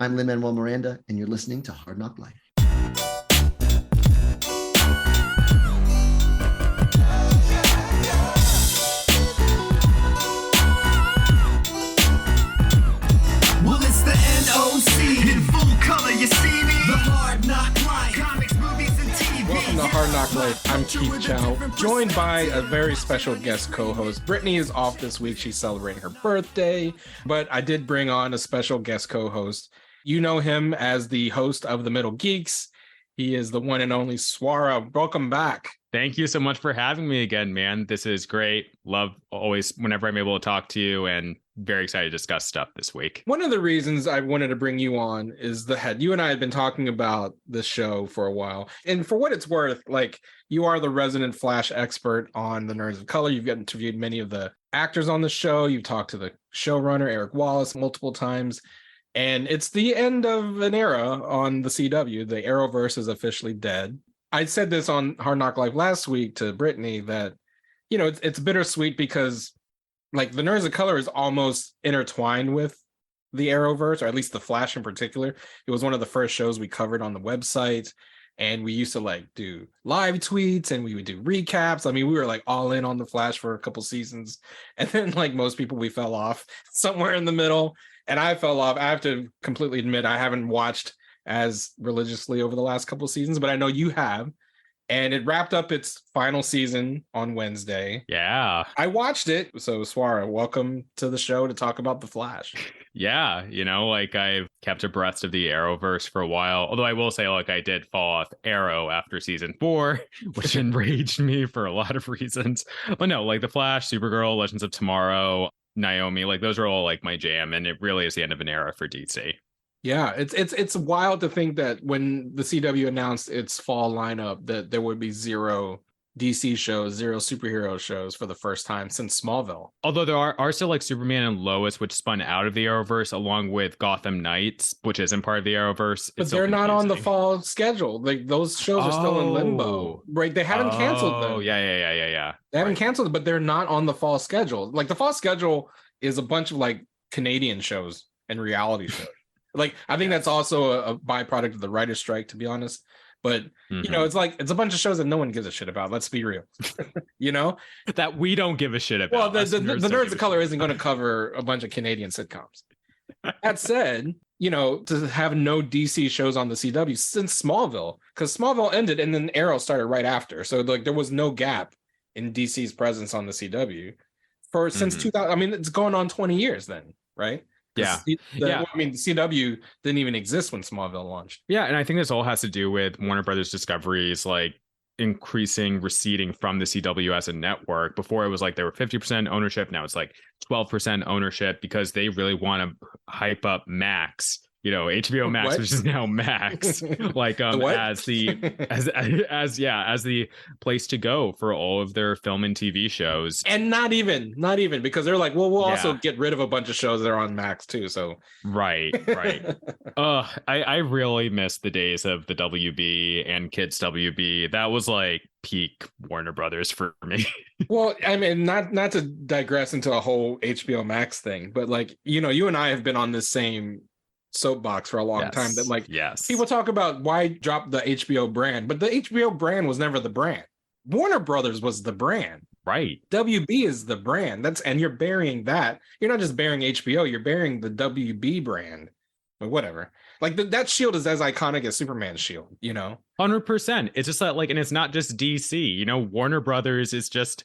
I'm Lin-Manuel Miranda, and you're listening to Hard NOC Life. Well, it's the NOC in full color. You see me? The Hard NOC Life. Comics, movies, and TV. Welcome to Hard NOC Life. I'm Keith Chow, joined by a very special guest co-host. Brittany is off this week. She's celebrating her birthday, but I did bring on a special guest co-host. You know him as the host of The Middle Geeks. He is the one and only Swara. Welcome back. Thank you so much for having me again, man. This is great. Love always whenever I'm able to talk to you, and very excited to discuss stuff this week. One of the reasons I wanted to bring you on is you and I had been talking about this show for a while. And for what it's worth, like, you are the resident Flash expert on the Nerds of Color. You've interviewed many of the actors on the show. You've talked to the showrunner, Eric Wallace, multiple times. And it's the end of an era on the CW. The Arrowverse is officially dead. I said this on Hard NOC Life last week to Brittany that, you know, it's bittersweet because, like, the Nerds of Color is almost intertwined with the Arrowverse, or at least the Flash in particular. It was one of the first shows we covered on the website, and we used to like do live tweets and we would do recaps. I mean, we were like all in on the Flash for a couple seasons, and then, like most people, we fell off somewhere in the middle. And I fell off. I have to completely admit I haven't watched as religiously over the last couple of seasons, but I know you have. And it wrapped up its final season on Wednesday. Yeah. I watched it. So Swara, welcome to the show to talk about The Flash. Yeah, you know, like, I've kept abreast of the Arrowverse for a while. Although I will say, like, I did fall off Arrow after season 4, which enraged me for a lot of reasons. But no, like The Flash, Supergirl, Legends of Tomorrow, Naomi, like, those are all like my jam, and it really is the end of an era for DC. Yeah, it's wild to think that when the CW announced its fall lineup that there would be zero DC shows, zero superhero shows for the first time since Smallville. Although there are still like Superman and Lois, which spun out of the Arrowverse, along with Gotham Knights, which isn't part of the Arrowverse. But they're not on the fall schedule. Like, those shows are still in limbo, right? They haven't canceled them. Oh, yeah. They haven't canceled, but they're not on the fall schedule. Like, the fall schedule is a bunch of like Canadian shows and reality shows. Like, I think that's also a byproduct of the writer's strike, to be honest. But, you know, it's like, it's a bunch of shows that no one gives a shit about. Let's be real. You know? That we don't give a shit about. Well, the Nerds of Color isn't going to cover a bunch of Canadian sitcoms. That said, you know, to have no DC shows on the CW since Smallville, because Smallville ended and then Arrow started right after. So, like, there was no gap in DC's presence on the CW since 2000. I mean, it's going on 20 years then, right? Yeah. I mean, the CW didn't even exist when Smallville launched. Yeah, and I think this all has to do with Warner Brothers Discovery's like receding from the CW as a network. Before, it was like they were 50% ownership. Now it's like 12% ownership because they really want to hype up Max. You know, HBO Max, which is now Max, like as the place to go for all of their film and TV shows. And not even because they're like, well, we'll also get rid of a bunch of shows that are on Max too. So right. I really miss the days of the WB and Kids WB. That was like peak Warner Brothers for me. Well, I mean, not to digress into a whole HBO Max thing, but like, you know, you and I have been on this same soapbox for a long time that, like, people talk about why drop the HBO brand, but the HBO brand was never the brand. Warner Brothers was the brand, right? WB is the brand. And you're burying that. You're not just burying HBO, you're burying the WB brand, or whatever. Like, that shield is as iconic as Superman's shield, you know? 100%. It's just that, like, and it's not just DC, you know, Warner Brothers is just,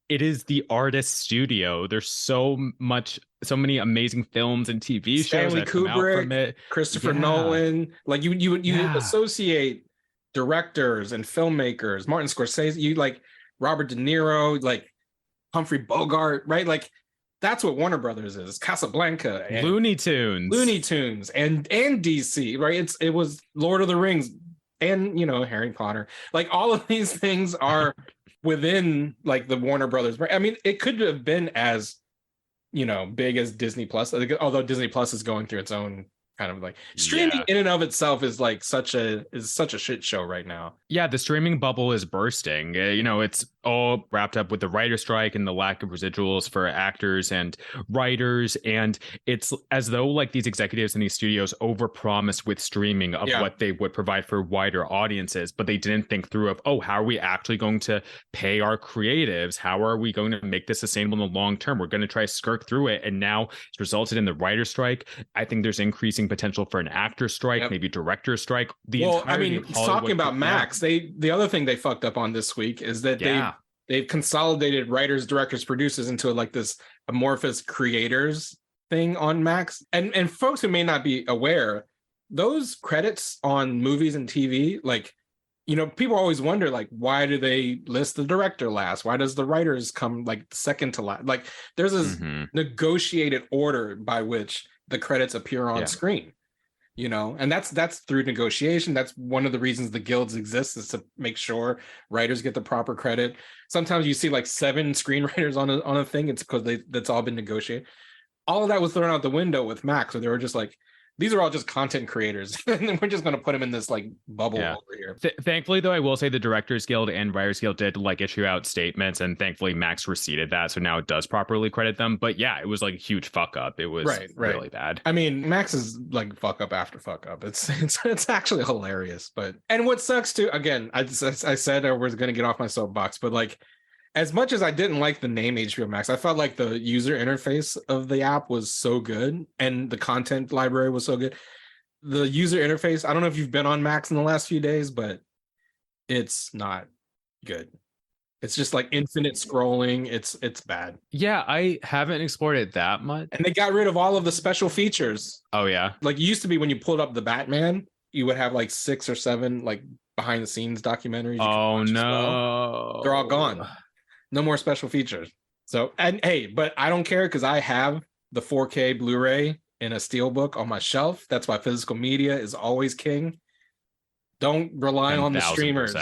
it is the artist studio. There's so many amazing films and TV shows that come out from it. Christopher Nolan. Like, you associate directors and filmmakers, Martin Scorsese, you like Robert De Niro, like Humphrey Bogart, right? Like, that's what Warner Brothers is. Casablanca, and Looney Tunes, and DC, right? It was Lord of the Rings, and, you know, Harry Potter. Like, all of these things are within like the Warner Brothers. I mean, it could have been as, you know, big as Disney Plus, although Disney Plus is going through its own kind of like streaming in and of itself is like such a shit show right now. Yeah, the streaming bubble is bursting. It's all wrapped up with the writer strike and the lack of residuals for actors and writers, and it's as though like these executives in these studios overpromised with streaming of what they would provide for wider audiences, but they didn't think through of, how are we actually going to pay our creatives? How are we going to make this sustainable in the long term? We're going to try to skirt through it, and now it's resulted in the writer strike. I think there's increasing potential for an actor strike, maybe director strike. Talking about Max, the other thing they fucked up on this week is that they've consolidated writers, directors, producers into like this amorphous creators thing on Max. And folks who may not be aware, those credits on movies and TV, like, people always wonder, like, why do they list the director last? Why does the writers come like second to last? Like, there's this negotiated order by which the credits appear on screen, and that's through negotiation. That's one of the reasons the guilds exist, is to make sure writers get the proper credit. Sometimes you see like 7 screenwriters on a thing. It's because that's all been negotiated. All of that was thrown out the window with Max, where they were just like, these are all just content creators, and we're just going to put them in this like bubble over here. Thankfully, though, I will say the Directors Guild and Writers Guild did like issue out statements, and thankfully Max receded that, so now it does properly credit them. But yeah, it was like a huge fuck up. It was really bad. I mean, Max is like fuck up after fuck up. It's actually hilarious. And what sucks too, again, I said I was going to get off my soapbox, but like, as much as I didn't like the name HBO Max, I felt like the user interface of the app was so good, and the content library was so good. The user interface, I don't know if you've been on Max in the last few days, but it's not good. It's just like infinite scrolling. It's bad. Yeah, I haven't explored it that much. And they got rid of all of the special features. Oh, yeah. Like, it used to be when you pulled up the Batman, you would have like 6 or 7 like behind the scenes documentaries. Oh, no. Well. They're all gone. No more special features. So, and hey, but I don't care, because I have the 4K Blu-ray in a steelbook on my shelf. That's why physical media is always king. Don't rely on the streamers.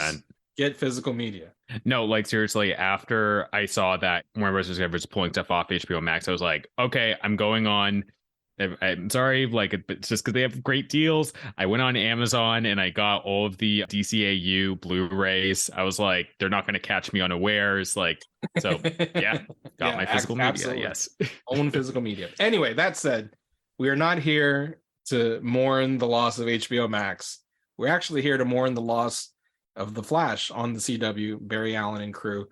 Get physical media. No, like seriously, after I saw that Warner Bros. Was pulling stuff off HBO Max, I was like, okay, I'm going on. I'm sorry, like it's just because they have great deals. I went on Amazon and I got all of the DCAU Blu-rays. I was like, they're not going to catch me unawares. Like, so yeah, got my physical media. Absolutely. Yes, own physical media. Anyway, that said, we are not here to mourn the loss of HBO Max. We're actually here to mourn the loss of The Flash on the CW, Barry Allen and crew.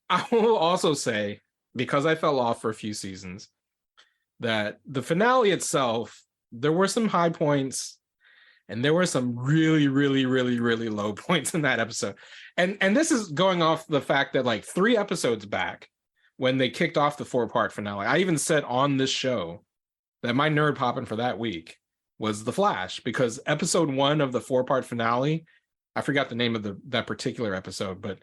I will also say, because I fell off for a few seasons, that the finale itself, there were some high points and there were some really, really, really, really low points in that episode. And this is going off the fact that like 3 episodes back, when they kicked off the 4-part finale, I even said on this show that my nerd poppin' for that week was The Flash, because episode 1 of the 4-part finale, I forgot the name of that particular episode, but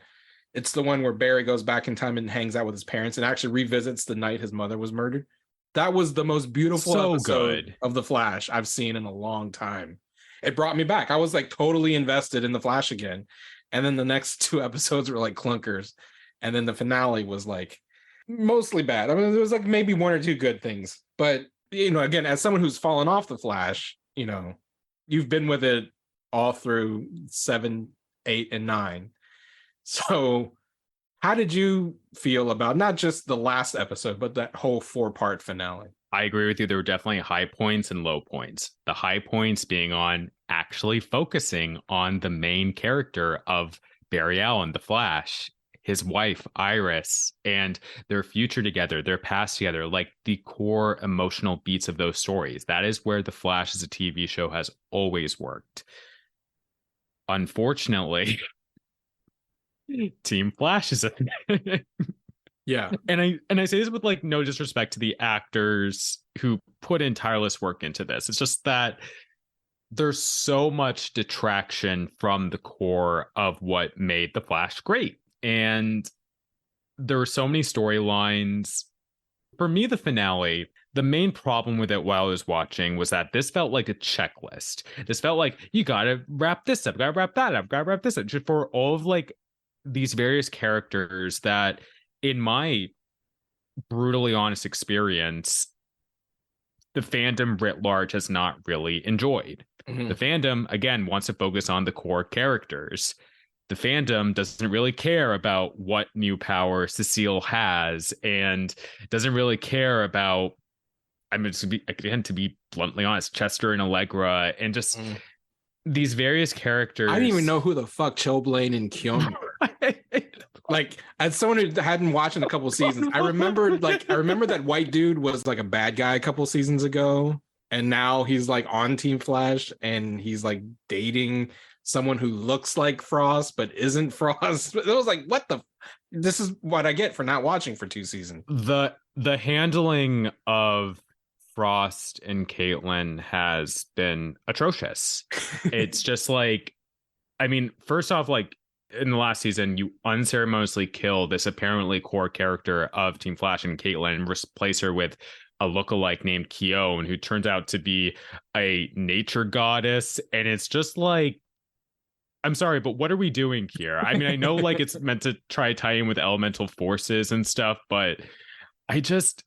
it's the one where Barry goes back in time and hangs out with his parents and actually revisits the night his mother was murdered. That was the most beautiful episode of The Flash I've seen in a long time. It brought me back. I was like totally invested in The Flash again. And then the next 2 episodes were like clunkers. And then the finale was like mostly bad. I mean, there was like maybe 1 or 2 good things. But, again, as someone who's fallen off The Flash, you've been with it all through 7, 8, and 9. So how did you feel about not just the last episode, but that whole 4-part finale? I agree with you. There were definitely high points and low points. The high points being on actually focusing on the main character of Barry Allen, the Flash, his wife, Iris, and their future together, their past together, like the core emotional beats of those stories. That is where The Flash as a TV show has always worked. Unfortunately, Team Flash is yeah, and I say this with like no disrespect to the actors who put in tireless work into this. It's just that there's so much detraction from the core of what made The Flash great, and there were so many storylines. For me, the finale, the main problem with it while I was watching was that this felt like a checklist. This felt like you gotta wrap this up, gotta wrap that up, gotta wrap this up, just for all of like these various characters that, in my brutally honest experience, the fandom writ large has not really enjoyed. Mhm. The fandom, again, wants to focus on the core characters. The fandom doesn't really care about what new power Cecile has and doesn't really care about, I mean, to be bluntly honest, Chester and Allegra and just these various characters. I didn't even know who the fuck Choblain and Kyon were. Like, as someone who hadn't watched in a couple seasons, I remember that white dude was like a bad guy a couple seasons ago, and now he's like on Team Flash, and he's like dating someone who looks like Frost but isn't Frost. It was like, what the? This is what I get for not watching for 2 seasons. The handling of Frost and Caitlin has been atrocious. It's just like, I mean, first off, like in the last season, you unceremoniously kill this apparently core character of Team Flash and Caitlin and replace her with a lookalike named Kyon, who turns out to be a nature goddess. And it's just like, I'm sorry, but what are we doing here? I mean, I know like it's meant to try tie in with elemental forces and stuff, but I just...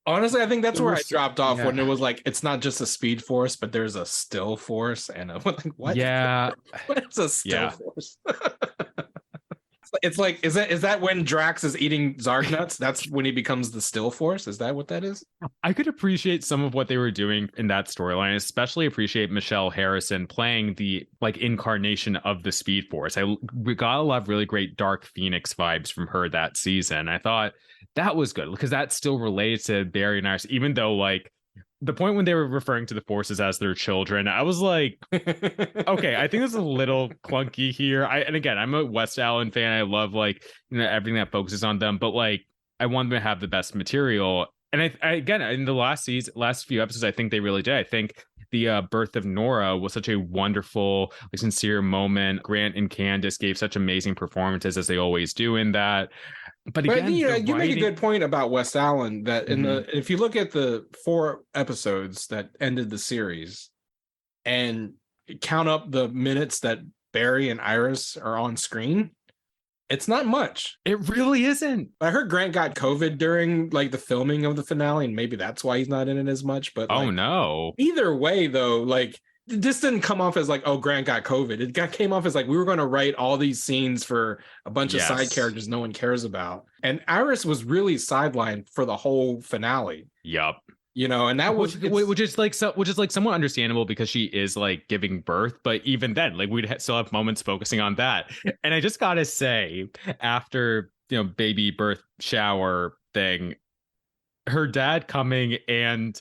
Honestly, I think that's where I dropped off yeah. when it was like, it's not just a speed force, but there's a still force and a like, what? Yeah. What's a still Yeah. force? It's like, is that when Drax is eating Zark nuts? That's when he becomes the still force? Is that what that is? I could appreciate some of what they were doing in that storyline, especially appreciate Michelle Harrison playing the like incarnation of the Speed Force. We got a lot of really great Dark Phoenix vibes from her that season. I thought that was good because that still relates to Barry and Iris, even though like the point when they were referring to the forces as their children, I was like, okay, I think it's a little clunky here. And again, I'm a West Allen fan. I love like, you know, everything that focuses on them, but like I want them to have the best material. And I again, in the last few episodes, I think they really did. I think the birth of Nora was such a wonderful, like, sincere moment. Grant and Candace gave such amazing performances as they always do in that. But again, you know, you make a good point about West Allen that in Mm-hmm. if you look at the 4 episodes that ended the series and count up the minutes that Barry and Iris are on screen, it's not much. It really isn't. I heard Grant got COVID during like the filming of the finale, and maybe that's why he's not in it as much. But Oh like, no. either way, though, like this didn't come off as like, oh, Grant got COVID. It came off as like we were going to write all these scenes for a bunch of side characters no one cares about, and Iris was really sidelined for the whole finale. Yup. You know, and that was which is like somewhat understandable because she is like giving birth, but even then, like we'd still have moments focusing on that. And I just gotta say, after baby birth shower thing, her dad coming and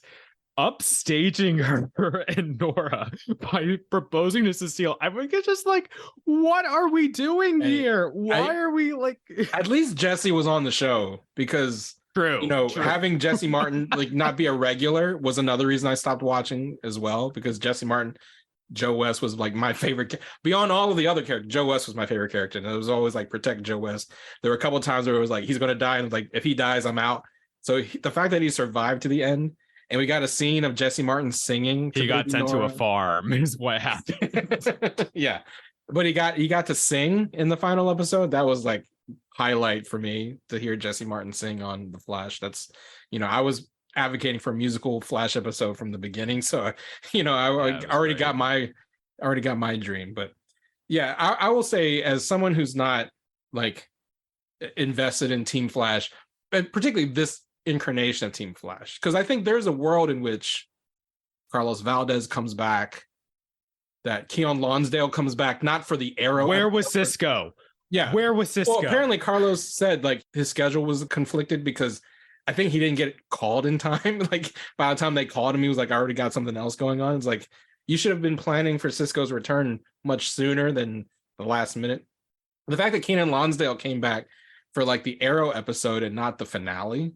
upstaging her and Nora by proposing to Cecile, I think it's just like, what are we doing here? Why are we like? At least Jesse was on the show because. True. Having Jesse Martin like not be a regular was another reason I stopped watching as well, because Jesse Martin, Joe West was like my favorite beyond all of the other characters. Joe West was my favorite character, and it was always like protect Joe West. There were a couple of times where it was like he's going to die, and like if he dies, I'm out. So the fact that he survived to the end, and we got a scene of Jesse Martin singing, he got sent to a farm, is what happened. Yeah, but he got to sing in the final episode. That was like highlight for me to hear Jesse Martin sing on The Flash. That's, I was advocating for a musical Flash episode from the beginning, so I already got my dream. But yeah, I will say, as someone who's not like invested in Team Flash, and particularly this incarnation of Team Flash, because I think there's a world in which Carlos Valdez comes back, that Keon Lonsdale comes back, not for the Arrow. Where was Cisco? Yeah. Where was Cisco? Well, apparently Carlos said like his schedule was conflicted because I think he didn't get called in time. Like by the time they called him, he was like, I already got something else going on. It's like, you should have been planning for Cisco's return much sooner than the last minute. The fact that Kenan Lonsdale came back for like the Arrow episode and not the finale,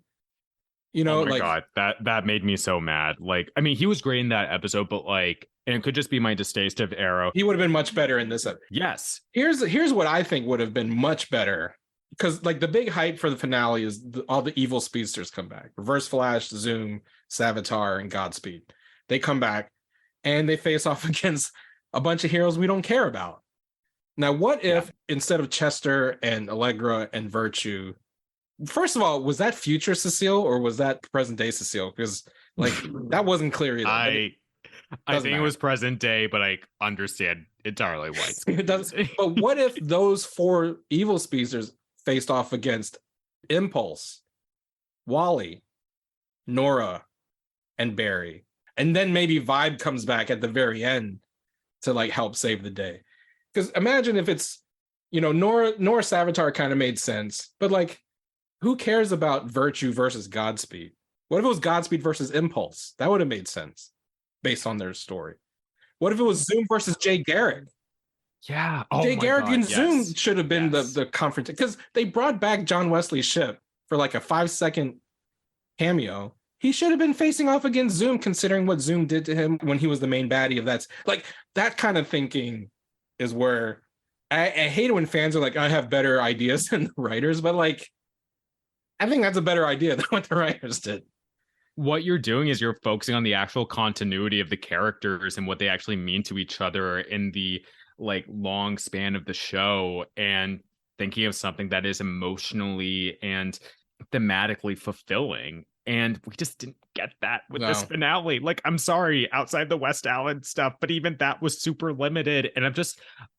oh my God, that made me so mad. Like, I mean, he was great in that episode, but like, and it could just be my distaste of Arrow. He would have been much better in this episode. Yes. Here's what I think would have been much better, because like the big hype for the finale is all the evil speedsters come back. Reverse Flash, Zoom, Savitar, and Godspeed. They come back and they face off against a bunch of heroes we don't care about. Now, what if instead of Chester and Allegra and Virtue, first of all, was that future Cecile or was that present day Cecile? Because Like that wasn't clear either. I think it was present day, but I understand entirely why It does. But what if those 4 evil speedsters faced off against Impulse, Wally, Nora, and Barry, and then maybe Vibe comes back at the very end to like help save the day? Because imagine if it's, Nora Savitar kind of made sense, but like, who cares about Virtue versus Godspeed? What if it was Godspeed versus Impulse? That would have made sense based on their story. What if it was Zoom versus Jay Garrick? Yeah. Jay Garrick and Zoom should have been the conference, because they brought back John Wesley Shipp for like a 5-second cameo. He should have been facing off against Zoom, considering what Zoom did to him when he was the main baddie of that. Like that kind of thinking is where I hate it when fans are like, I have better ideas than the writers, but like, I think that's a better idea than what the writers did. What you're doing is you're focusing on the actual continuity of the characters and what they actually mean to each other in the like long span of the show, and thinking of something that is emotionally and thematically fulfilling. And we just didn't get that with this finale. Like, I'm sorry, outside the West Allen stuff, but even that was super limited. And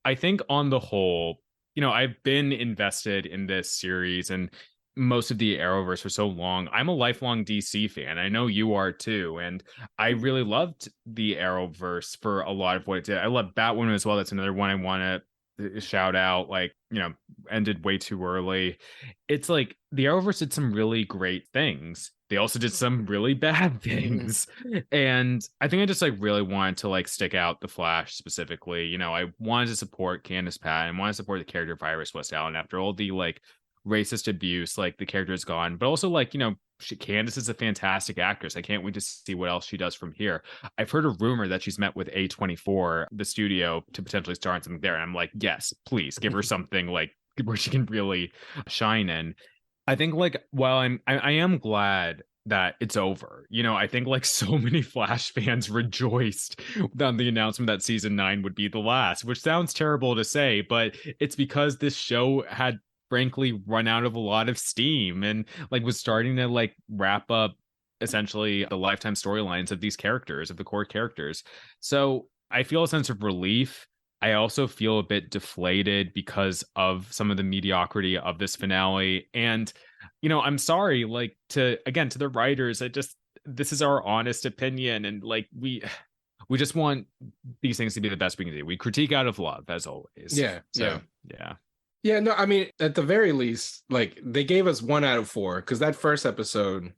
I think on the whole, I've been invested in this series and most of the Arrowverse for so long. I'm a lifelong DC fan. I know you are too. And I really loved the Arrowverse for a lot of what it did. I love Batwoman as well. That's another one I want to shout out. Like, ended way too early. It's like the Arrowverse did some really great things. They also did some really bad things. And I think I just like really wanted to like stick out the Flash specifically. I wanted to support Candace Patton. I wanted to support the character of Iris West Allen after all the like racist abuse, like the character is gone, but also like, Candace is a fantastic actress. I can't wait to see what else she does from here. I've heard a rumor that she's met with A24, the studio, to potentially star in something there. And I'm like, yes, please give her something like where she can really shine in. I think like, while I am glad that it's over. I think like so many Flash fans rejoiced on the announcement that season 9 would be the last, which sounds terrible to say, but it's because this show had frankly run out of a lot of steam and like was starting to like wrap up essentially the lifetime storylines of these characters, of the core characters. So I feel a sense of relief. I also feel a bit deflated because of some of the mediocrity of this finale. And, I'm sorry, like to the writers, this is our honest opinion. And like, we just want these things to be the best we can do. We critique out of love as always. Yeah. Yeah, no, I mean, at the very least, like they gave us 1 out of 4 because that first episode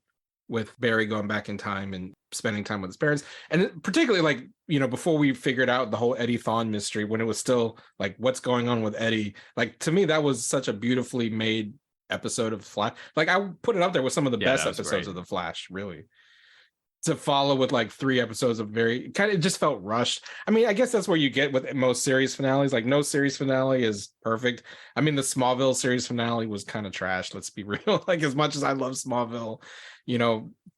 with Barry going back in time and spending time with his parents, and particularly like, before we figured out the whole Eddie Thawne mystery, when it was still like, what's going on with Eddie? Like, to me, that was such a beautifully made episode of Flash. Like, I put it up there with some of the best episodes of the Flash, really. To follow with like 3 episodes of very kind of, it just felt rushed. I mean, I guess that's where you get with most series finales. Like no series finale is perfect. I mean, the Smallville series finale was kind of trash. Let's be real. Like as much as I love Smallville,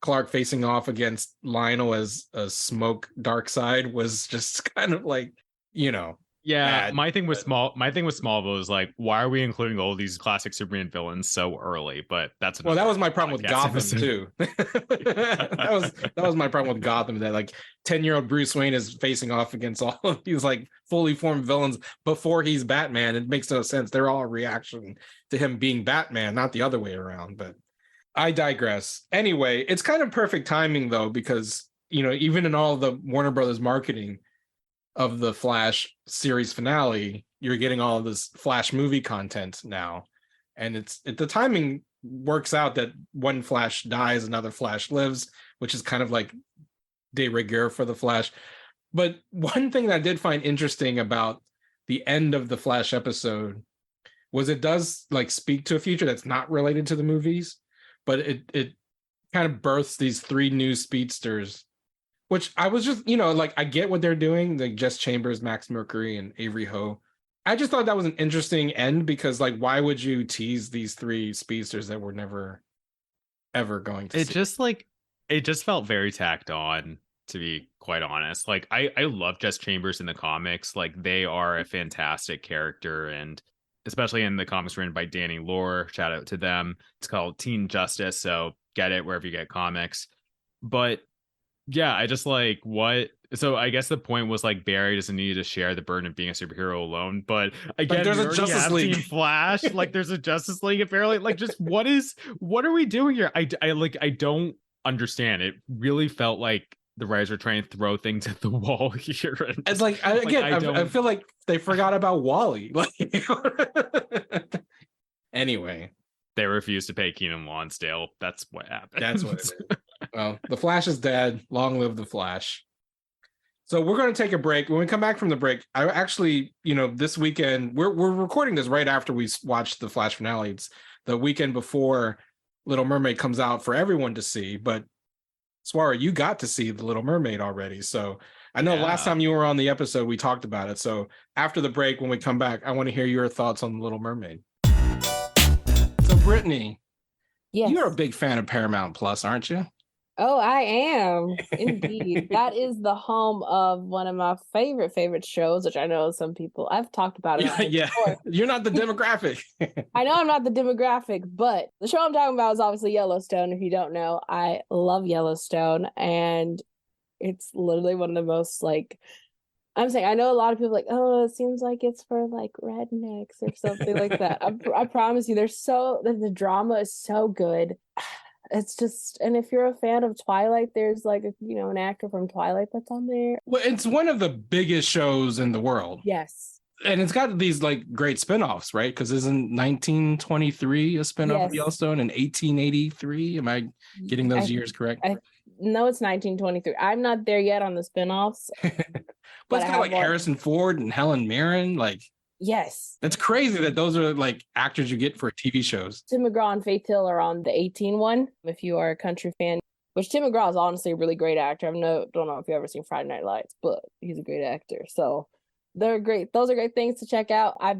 Clark facing off against Lionel as a smoke dark side was just kind of like, Yeah, bad. my thing with Smallville is like, why are we including all these classic Superman villains so early? But that's that was my problem with Gotham episode. too. that was my problem with Gotham, that like 10-year-old Bruce Wayne is facing off against all of these like fully formed villains before he's Batman. It makes no sense. They're all a reaction to him being Batman, not the other way around. But I digress. Anyway, it's kind of perfect timing though, because even in all the Warner Brothers marketing of the Flash series finale, you're getting all of this Flash movie content now, and the timing works out that one Flash dies, another Flash lives, which is kind of like de rigueur for the Flash. But one thing that I did find interesting about the end of the Flash episode was it does like speak to a future that's not related to the movies, but it kind of births these 3 new speedsters, which I was just, like, I get what they're doing, like Jess Chambers, Max Mercury, and Avery Ho. I just thought that was an interesting end because, like, why would you tease these 3 speedsters that we're never, ever going to see? It just felt very tacked on, to be quite honest. Like, I love Jess Chambers in the comics. Like, they are a fantastic character, and especially in the comics written by Danny Lore, shout out to them. It's called Teen Justice, so get it wherever you get comics. But Yeah, I just like what. So I guess the point was like Barry doesn't need to share the burden of being a superhero alone. But again, there's we a already Justice have League. Team Flash. Like there's a Justice League apparently. Like just what are we doing here? I don't understand. It really felt like the writers were trying to throw things at the wall here. And It's like I feel like they forgot about Wally. Like anyway, they refused to pay Keenan Lonsdale. That's what happened. that's what it is. Well, the Flash is dead. Long live the Flash. So we're going to take a break. When we come back from the break, I actually, this weekend, we're recording this right after we watched the Flash finale. It's the weekend before Little Mermaid comes out for everyone to see. But Swara, you got to see the Little Mermaid already. So I know last time you were on the episode, we talked about it. So after the break, when we come back, I want to hear your thoughts on the Little Mermaid. So Brittany, Yes. you're a big fan of Paramount Plus, aren't you? Oh, I am indeed. That is the home of one of my favorite shows, which I know some people I've talked about it. Yeah, you're not the demographic. I know I'm not the demographic, but the show I'm talking about is obviously Yellowstone. If you don't know, I love Yellowstone, and it's literally one of the most I'm saying I know a lot of people oh, it seems like it's for rednecks or something like that. I promise you, the drama is so good. It's just, and if you're a fan of Twilight, there's an actor from Twilight that's on there. Well, it's one of the biggest shows in the world. Yes. And it's got these great spinoffs, right? Because isn't 1923 a spinoff of Yellowstone and 1883? Am I getting those years correct? No, it's 1923. I'm not there yet on the spinoffs. But it's got Harrison Ford and Helen Mirren. Yes. It's crazy that those are actors you get for TV shows. Tim McGraw and Faith Hill are on the 18 one, if you are a country fan, which Tim McGraw is honestly a really great actor. I don't know if you've ever seen Friday Night Lights, but he's a great actor. So they're great. Those are great things to check out. I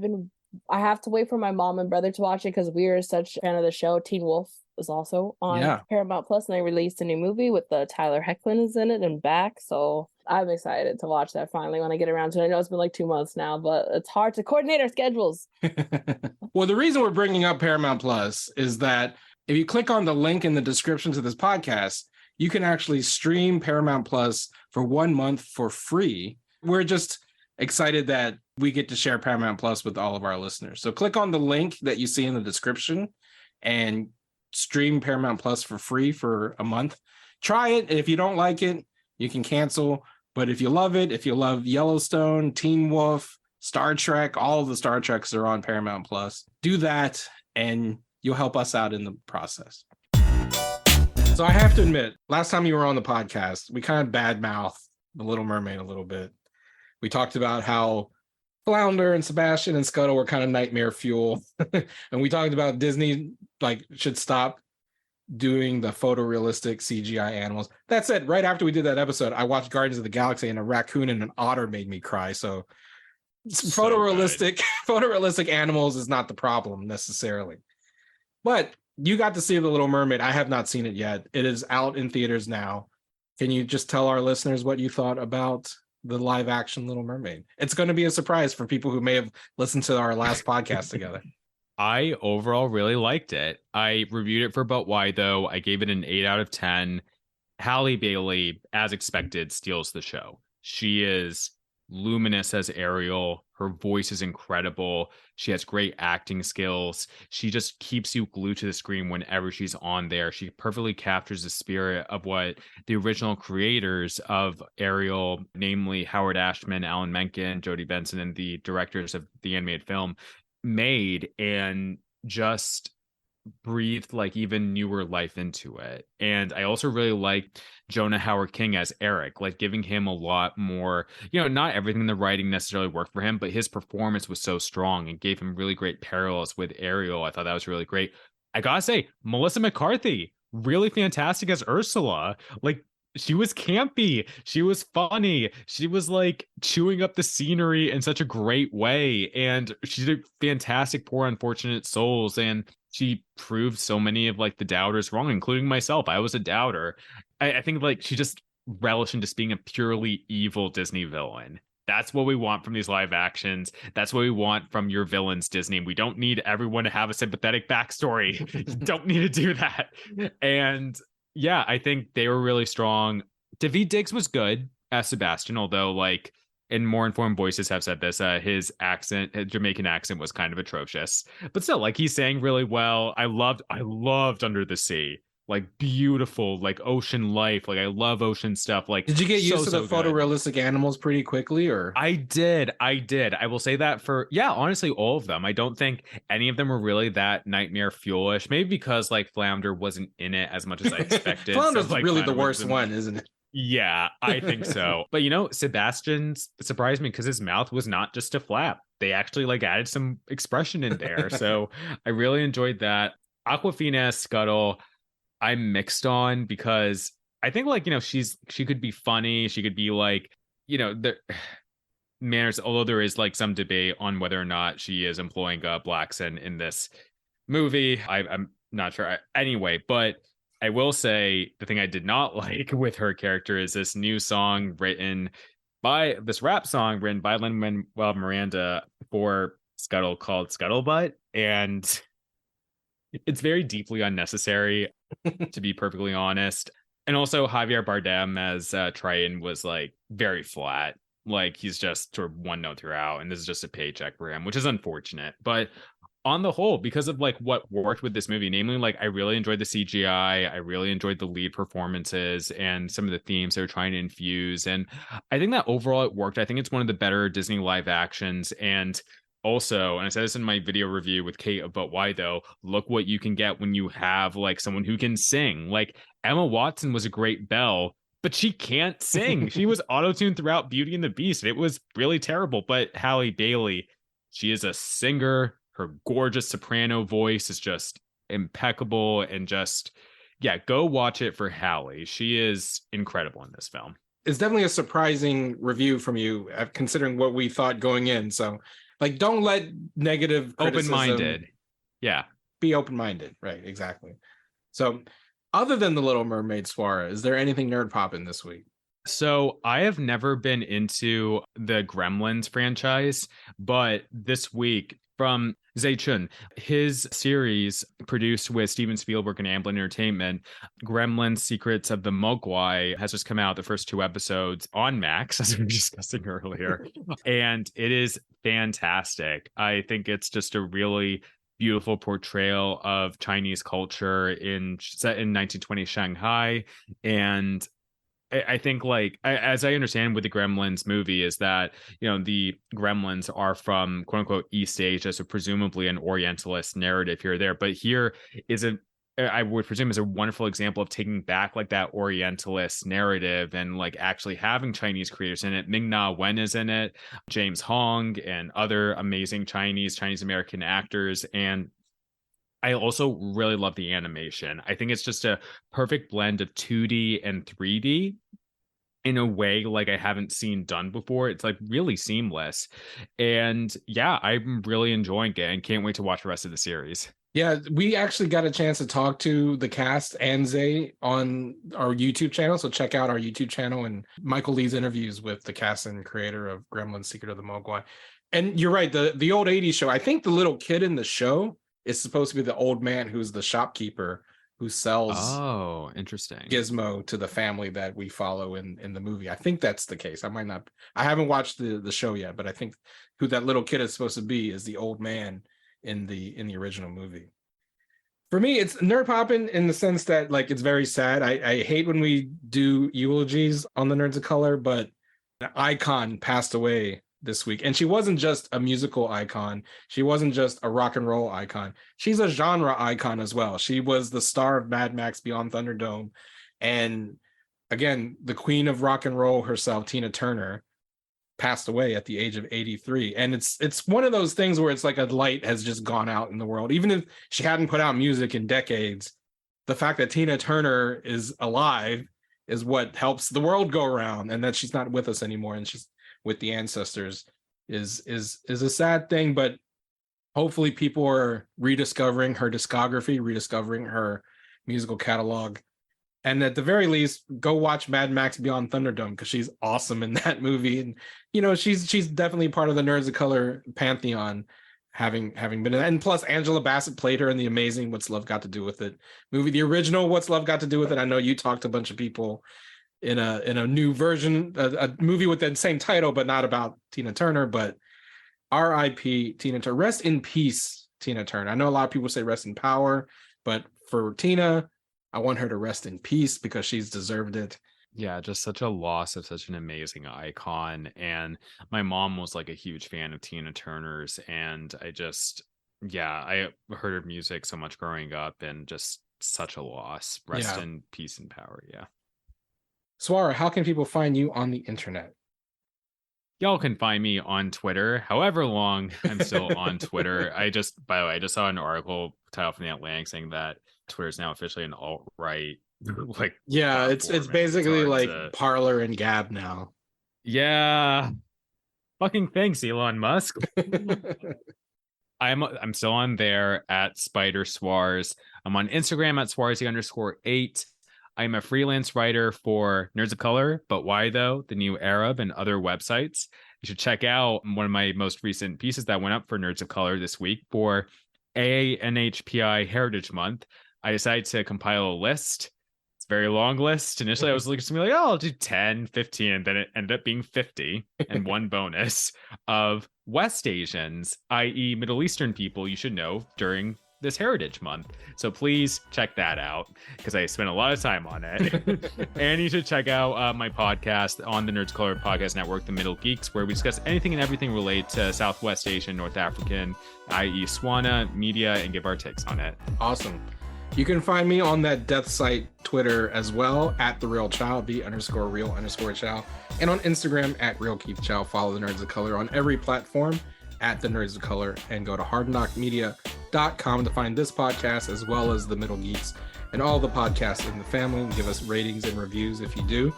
have to wait for my mom and brother to watch it because we are such a fan of the show. Teen Wolf is also on Paramount Plus, and they released a new movie with Tyler Hoechlin is in it and back. So I'm excited to watch that finally when I get around to it. I know it's been 2 months now, but it's hard to coordinate our schedules. Well, the reason we're bringing up Paramount Plus is that if you click on the link in the description to this podcast, you can actually stream Paramount Plus for 1 month for free. We're just excited that we get to share Paramount Plus with all of our listeners. So click on the link that you see in the description and stream Paramount Plus for free for a month. Try it. If you don't like it, you can cancel. But if you love it, if you love Yellowstone, Teen Wolf, Star Trek, all of the Star Treks are on Paramount Plus. Do that, and you'll help us out in the process. So I have to admit, last time you were on the podcast, we kind of badmouthed The Little Mermaid a little bit. We talked about how Flounder and Sebastian and Scuttle were kind of nightmare fuel. And we talked about Disney should stop doing the photorealistic CGI animals. That said, right after we did that episode, I watched Guardians of the Galaxy, and a raccoon and an otter made me cry. So photorealistic animals is not the problem necessarily. But you got to see The Little Mermaid. I have not seen it yet. It is out in theaters now. Can you just tell our listeners what you thought about the live action Little Mermaid? It's going to be a surprise for people who may have listened to our last podcast together. I overall really liked it. I reviewed it for But Why Though. I gave it an 8 out of 10. Halle Bailey, as expected, steals the show. She is luminous as Ariel. Her voice is incredible. She has great acting skills. She just keeps you glued to the screen whenever she's on there. She perfectly captures the spirit of what the original creators of Ariel, namely Howard Ashman, Alan Menken, Jodie Benson, and the directors of the animated film, made, and just breathed even newer life into it. And I also really liked Jonah Howard King as Eric, giving him a lot more, not everything in the writing necessarily worked for him, but his performance was so strong and gave him really great parallels with Ariel. I thought that was really great. I gotta say, Melissa McCarthy, really fantastic as Ursula. She was campy. She was funny. She was chewing up the scenery in such a great way. And she did fantastic Poor Unfortunate Souls. And she proved so many of the doubters wrong, including myself. I was a doubter. I think she just relished in just being a purely evil Disney villain. That's what we want from these live actions. That's what we want from your villains, Disney. We don't need everyone to have a sympathetic backstory. You don't need to do that. And yeah, I think they were really strong. Daveed Diggs was good as Sebastian, although like and more informed voices have said this, his accent, his Jamaican accent was kind of atrocious. But still, like he sang really well. I loved Under the Sea. Like beautiful, like ocean life. Like I love ocean stuff. Like Did you get used to the good. photorealistic animals pretty quickly, or? I did. I will say that for honestly, all of them. I don't think any of them were really that nightmare fuelish. Maybe because like Flounder wasn't in it as much as I expected. Flounder's so, like, really the Flounder worst was one, isn't it? Yeah, I think so. But Sebastian surprised me because his mouth was not just a flap. They actually like added some expression in there. So I really enjoyed that. Aquafina Scuttle, I'm mixed on because I think like, she could be funny. She could be like, the manners, although there is like some debate on whether or not she is employing a black accent in this movie. I'm not sure. Anyway, but I will say the thing I did not like with her character is this new song this rap song written by Lin-Manuel Miranda for Scuttle called Scuttlebutt. And it's very deeply unnecessary, to be perfectly honest. And also Javier Bardem as Triton was like very flat. Like he's just sort of one note throughout. And this is just a paycheck for him, which is unfortunate. But on the whole, because of like what worked with this movie, namely like I really enjoyed the CGI, I really enjoyed the lead performances and some of the themes they were trying to infuse, and I think that overall it worked. I think it's one of the better Disney live actions. And also, and I said this in my video review with Kate about why though, look what you can get when you have like someone who can sing. Like Emma Watson was a great Belle, but she can't sing. She was auto-tuned throughout Beauty and the Beast. It was really terrible. But Halle Bailey, she is a singer. Her gorgeous soprano voice is just impeccable, and just, go watch it for Halle. She is incredible in this film. It's definitely a surprising review from you, considering what we thought going in. So, like, don't let negative criticism open-minded. Yeah. Be open-minded. Right, exactly. So, other than The Little Mermaid, Swara, is there anything Nerd Poppin' this week? So I have never been into the Gremlins franchise, but this week from Zhe Chun, his series produced with Steven Spielberg and Amblin Entertainment, Gremlins Secrets of the Mogwai, has just come out, the first 2 episodes on Max, as we were discussing earlier. And it is fantastic. I think it's just a really beautiful portrayal of Chinese culture set in 1920 Shanghai. And I think, like, as I understand with the Gremlins movie, is that, the Gremlins are from quote unquote East Asia, so presumably an Orientalist narrative here or there. But here is I would presume is a wonderful example of taking back like that Orientalist narrative and like actually having Chinese creators in it. Ming-Na Wen is in it, James Hong, and other amazing Chinese American actors. And I also really love the animation. I think it's just a perfect blend of 2D and 3D in a way like I haven't seen done before. It's like really seamless. And I'm really enjoying it and can't wait to watch the rest of the series. Yeah, we actually got a chance to talk to the cast and Zay on our YouTube channel. So check out our YouTube channel and Michael Lee's interviews with the cast and creator of Gremlins Secret of the Mogwai. And you're right, the old 80s show, I think the little kid in the show is supposed to be the old man who's the shopkeeper who sells interesting Gizmo to the family that we follow in the movie. I think that's the case. I haven't watched the show yet, but I think who that little kid is supposed to be is the old man in the original movie. For me, it's Nerd Poppin' in the sense that like it's very sad. I hate when we do eulogies on the Nerds of Color, but an icon passed away this week. And she wasn't just a musical icon. She wasn't just a rock and roll icon. She's a genre icon as well. She was the star of Mad Max Beyond Thunderdome. And again, the queen of rock and roll herself, Tina Turner, passed away at the age of 83. And it's one of those things where it's like a light has just gone out in the world. Even if she hadn't put out music in decades, the fact that Tina Turner is alive is what helps the world go around, and that she's not with us anymore and she's with the ancestors is a sad thing. But hopefully people are rediscovering her discography, rediscovering her musical catalog, and at the very least go watch Mad Max Beyond Thunderdome because she's awesome in that movie. And she's definitely part of the Nerds of Color pantheon, having been in that. And plus Angela Bassett played her in the amazing What's Love Got to Do with It movie, the original What's Love Got to Do with It. I know you talked to a bunch of people in a new version, a movie with that same title, but not about Tina Turner. But R.I.P. Tina Turner. Rest in peace, Tina Turner. I know a lot of people say rest in power, but for Tina, I want her to rest in peace because she's deserved it. Yeah, just such a loss of such an amazing icon. And my mom was like a huge fan of Tina Turner's. And I heard her music so much growing up, and just such a loss. Rest in peace and power. Yeah. Swara, how can people find you on the internet? Y'all can find me on Twitter, however long I'm still on Twitter. By the way, I just saw an article title from the Atlantic saying that Twitter is now officially an alt-right. Like, yeah, it's basically like Parler and Gab now. Yeah. Fucking thanks, Elon Musk. I'm still on there at Spider Swars. I'm on Instagram at Swarzy_8. I'm a freelance writer for Nerds of Color, But Why Though, The New Arab, and other websites. You should check out one of my most recent pieces that went up for Nerds of Color this week for ANHPI Heritage Month. I decided to compile a list. It's a very long list. Initially, I was looking like, oh, I'll do 10, 15, and then it ended up being 50 and one bonus of West Asians, i.e. Middle Eastern people you should know during this Heritage Month. So please check that out because I spent a lot of time on it. And you should check out my podcast on the Nerds Color Podcast Network, The Middle Geeks, where we discuss anything and everything related to Southwest Asian, North African, i.e. Swana, media, and give our takes on it. Awesome. You can find me on that death site Twitter as well, at the real chow, _real_chow, and on Instagram at real Keith Chow. Follow the Nerds of Color on every platform at the Nerds of Color, and go to hardknockmedia.com to find this podcast as well as the Middle Geeks and all the podcasts in the family, and give us ratings and reviews if you do.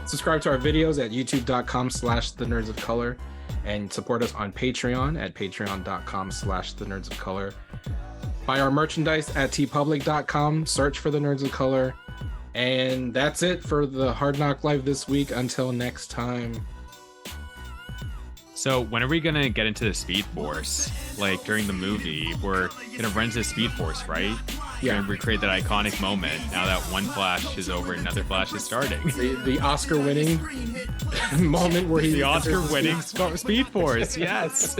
Subscribe to our videos at youtube.com/the Nerds of Color, and support us on Patreon at patreon.com/the Nerds of Color. Buy our merchandise at tpublic.com. Search for the Nerds of Color. And that's it for the Hard NOC Live this week. Until next time. So when are we going to get into the Speed Force? Like during the movie, we're going to run into the Speed Force, right? Yeah. And recreate that iconic moment. Now that one Flash is over, another Flash is starting. The Oscar-winning moment where he... The Oscar-winning Speed Force, yes.